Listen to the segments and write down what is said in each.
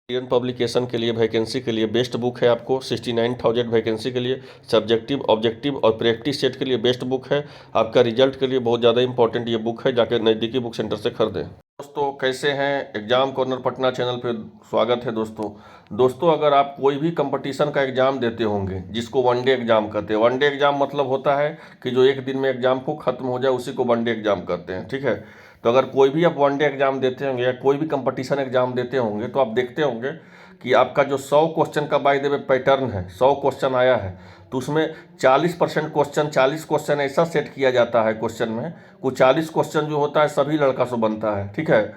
Indian publication के लिए vacancy के लिए बेस्ट बुक है। आपको 69,000 वैकेंसी के लिए सब्जेक्टिव ऑब्जेक्टिव और प्रैक्टिस सेट के लिए बेस्ट बुक है। आपका रिजल्ट के लिए बहुत ज़्यादा इंपॉर्टेंट ये बुक है, जाकर नज़दीकी बुक सेंटर से खरीदें। दोस्तों कैसे हैं? एग्जाम कॉर्नर पटना चैनल पे स्वागत है दोस्तों अगर आप कोई भी कंपटीशन का एग्जाम देते होंगे जिसको वनडे एग्जाम कहते हैं, वनडे एग्जाम मतलब होता है कि जो एक दिन में एग्जाम को खत्म हो जाए उसी को वनडे एग्जाम कहते हैं, ठीक है। तो अगर कोई भी आप वनडे एग्जाम देते होंगे या कोई भी कंपटीशन एग्जाम देते होंगे तो आप देखते होंगे कि आपका जो 100 क्वेश्चन का बाय द वे पैटर्न है, 100 क्वेश्चन आया है तो उसमें 40% क्वेश्चन, 40 क्वेश्चन ऐसा सेट किया जाता है क्वेश्चन में, कुछ 40 क्वेश्चन जो होता है सभी लड़का से बनता है, ठीक है।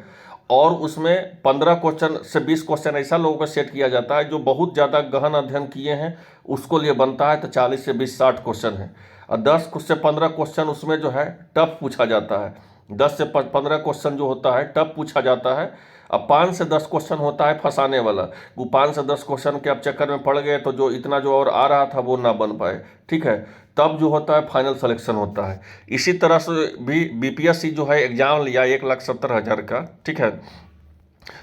और उसमें 15 क्वेश्चन से 20 क्वेश्चन ऐसा लोगों को सेट किया जाता है जो बहुत ज़्यादा गहन अध्ययन किए हैं उसको लिए बनता है, तो 40 से 20 60 क्वेश्चन है। और 10 से 15 क्वेश्चन उसमें जो है टफ पूछा जाता है, 10 से 15 क्वेश्चन जो होता है टफ पूछा जाता है। अब 5 से 10 क्वेश्चन होता है फंसाने वाला, वो 5 से 10 क्वेश्चन के अब चक्कर में पड़ गए तो जो इतना जो और आ रहा था वो ना बन पाए, ठीक है। तब जो होता है फाइनल सिलेक्शन होता है। इसी तरह से भी बीपीएससी जो है एग्जाम लिया 1,70,000 का, ठीक है।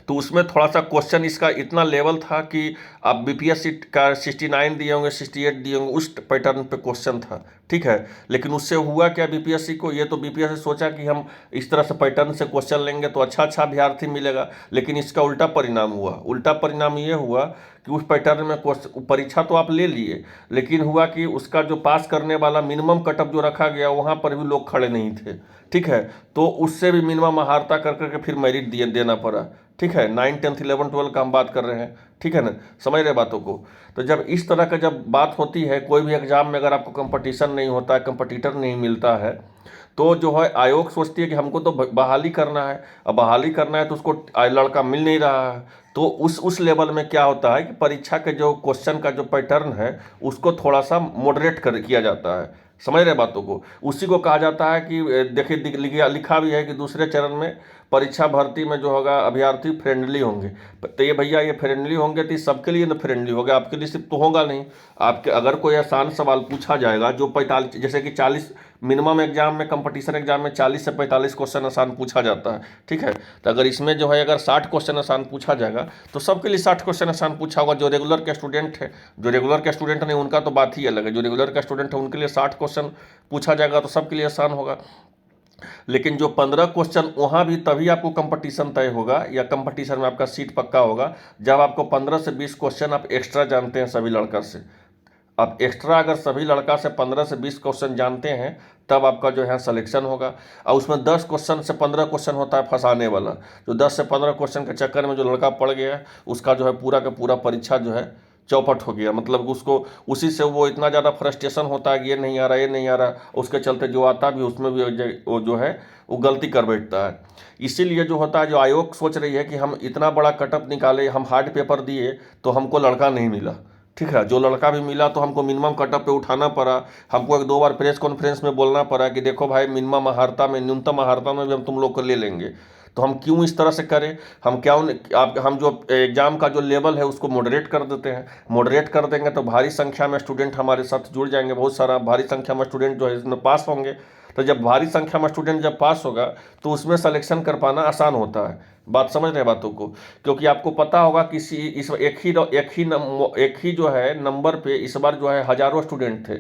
तो उसमें थोड़ा सा क्वेश्चन इसका इतना लेवल था कि आप बीपीएससी का 69 दिए होंगे, 68 दिए होंगे, उस पैटर्न पे क्वेश्चन था, ठीक है। लेकिन उससे हुआ क्या बीपीएससी को, ये तो बीपीएससी सोचा कि हम इस तरह से पैटर्न से क्वेश्चन लेंगे तो अच्छा अभ्यर्थी मिलेगा, लेकिन इसका उल्टा परिणाम हुआ। उल्टा परिणाम ये हुआ कि उस पैटर्न में परीक्षा तो आप ले लिए, लेकिन हुआ कि उसका जो पास करने वाला मिनिमम कटअप जो रखा गया वहाँ पर भी लोग खड़े नहीं थे, ठीक है। तो उससे भी मिनिमम हारता कर करके फिर मेरिट देना पड़ा, ठीक है। 9, 10, 11, 12 का हम बात कर रहे हैं, ठीक है ना, समझ रहे बातों को। तो जब इस तरह का जब बात होती है कोई भी एग्जाम में, अगर आपको कंपटीशन नहीं होता है, कंपटीटर नहीं मिलता है, तो जो है आयोग सोचती है कि हमको तो बहाली करना है। अब बहाली करना है तो उसको लड़का मिल नहीं रहा है, तो उस लेवल में क्या होता है कि परीक्षा के जो क्वेश्चन का जो पैटर्न है उसको थोड़ा सा मॉडरेट किया जाता है, समझ रहे बातों को। उसी को कहा जाता है कि देखिए लिखा भी है कि दूसरे चरण में परीक्षा भर्ती में जो होगा अभ्यर्थी फ्रेंडली होंगे। तो ये भैया ये फ्रेंडली होंगे तो सबके लिए ना फ्रेंडली होगा, आपके लिए सिर्फ तो होगा नहीं। आपके अगर कोई आसान सवाल पूछा जाएगा जो 45 जैसे कि 40 मिनिमम एग्जाम में, कंपटीशन एग्जाम में 40 से 45 क्वेश्चन आसान पूछा जाता है, ठीक है। तो अगर इसमें जो है अगर 60 क्वेश्चन आसान पूछा जाएगा तो सबके लिए 60 क्वेश्चन आसान पूछा होगा। जो रेगुलर के स्टूडेंट है, जो रेगुलर के स्टूडेंट नहीं उनका तो बात ही अलग है, जो रेगुलर का स्टूडेंट है उनके लिए 60 क्वेश्चन पूछा जाएगा तो सबके लिए आसान होगा। लेकिन जो 15 क्वेश्चन वहाँ भी तभी आपको कंपटीशन तय होगा या कंपटीशन में आपका सीट पक्का होगा जब आपको 15 से 20 क्वेश्चन आप एक्स्ट्रा जानते हैं सभी लड़का से। आप एक्स्ट्रा अगर सभी लड़का से 15 से 20 क्वेश्चन जानते हैं तब आपका जो है सिलेक्शन होगा। और उसमें 10 क्वेश्चन से 15 क्वेश्चन होता है फंसाने वाला, जो 10 से 15 क्वेश्चन के चक्कर में जो लड़का पड़ गया उसका जो है पूरा का पूरा परीक्षा जो है चौपट हो गया। मतलब उसको उसी से वो इतना ज़्यादा फ्रस्ट्रेशन होता है कि ये नहीं आ रहा, ये नहीं आ रहा, उसके चलते जो आता भी उसमें भी वो जो है वो गलती कर बैठता है। इसीलिए जो होता है जो आयोग सोच रही है कि हम इतना बड़ा कटअप निकाले, हम हार्ड पेपर दिए तो हमको लड़का नहीं मिला, ठीक है। जो लड़का भी मिला तो हमको मिनिमम कटअप पे उठाना पड़ा, हमको 1-2 बार प्रेस कॉन्फ्रेंस में बोलना पड़ा कि देखो भाई मिनिमम अहार्ता में, न्यूनतम अहार्ता में भी हम तुम लोग को ले लेंगे। तो हम क्यों इस तरह से करें, हम क्या हम जो एग्ज़ाम का जो लेवल है उसको मॉडरेट कर देते हैं। मॉडरेट कर देंगे तो भारी संख्या में स्टूडेंट हमारे साथ जुड़ जाएंगे, बहुत सारा भारी संख्या में स्टूडेंट जो है इसमें पास होंगे। तो जब भारी संख्या में स्टूडेंट जब पास होगा तो उसमें सिलेक्शन कर पाना आसान होता है। बात समझ रहे हैं बातों को, क्योंकि आपको पता होगा किसी इस एक ही जो है नंबर पे इस बार जो है हजारों स्टूडेंट थे,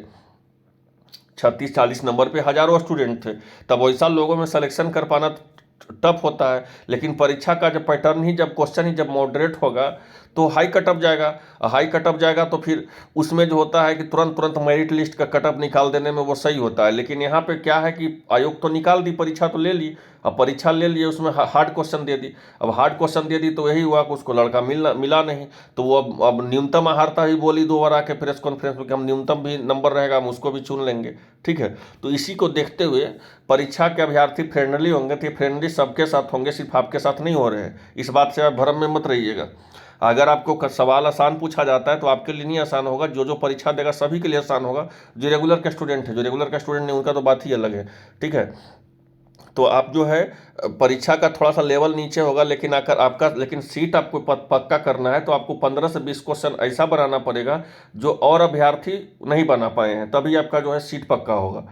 36-40 नंबर पे हजारों स्टूडेंट थे। तब वैसा लोगों में सिलेक्शन कर पाना टफ होता है। लेकिन परीक्षा का जब पैटर्न ही, जब क्वेश्चन ही जब मॉडरेट होगा तो हाई कटअप जाएगा। हाई कटअप जाएगा तो फिर उसमें जो होता है कि तुरंत तुरंत मेरिट लिस्ट का कटअप निकाल देने में वो सही होता है। लेकिन यहाँ पे क्या है कि आयोग तो निकाल दी, परीक्षा तो ले ली, अब परीक्षा ले लिए उसमें हार्ड क्वेश्चन दे दी। अब हार्ड क्वेश्चन दे दी तो यही हुआ कि उसको लड़का मिला नहीं, तो वो अब न्यूनतम अहार्ता ही बोली 2 बार आके प्रेस कॉन्फ्रेंस में कि हम न्यूनतम भी नंबर रहेगा हम उसको भी चुन लेंगे, ठीक है। तो इसी को देखते हुए परीक्षा के अभ्यर्थी फ्रेंडली होंगे तो फ्रेंडली सबके साथ होंगे, सिर्फ आपके साथ नहीं हो रहे हैं। इस बात से आप भ्रम में मत रहिएगा। अगर आपको सवाल आसान पूछा जाता है तो आपके लिए नहीं आसान होगा, जो परीक्षा देगा सभी के लिए आसान होगा। जो रेगुलर के स्टूडेंट है, जो रेगुलर का स्टूडेंट नहीं उनका तो बात ही अलग है, ठीक है। तो आप जो है परीक्षा का थोड़ा सा लेवल नीचे होगा, लेकिन अगर आपका सीट आपको पक्का करना है तो आपको 15 से 20 क्वेश्चन ऐसा बनाना पड़ेगा जो और अभ्यर्थी नहीं बना पाए हैं, तभी आपका जो है सीट पक्का होगा।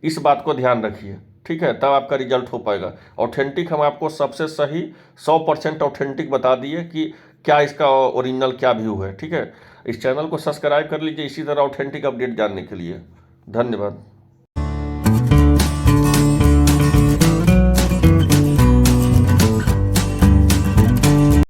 इस बात को ध्यान रखिए, ठीक है, तब आपका रिजल्ट हो पाएगा। ऑथेंटिक हम आपको सबसे सही 100% ऑथेंटिक बता दिए कि क्या इसका ओरिजिनल क्या व्यू है। ठीक है, इस चैनल को सब्सक्राइब कर लीजिए इसी तरह ऑथेंटिक अपडेट जानने के लिए। धन्यवाद।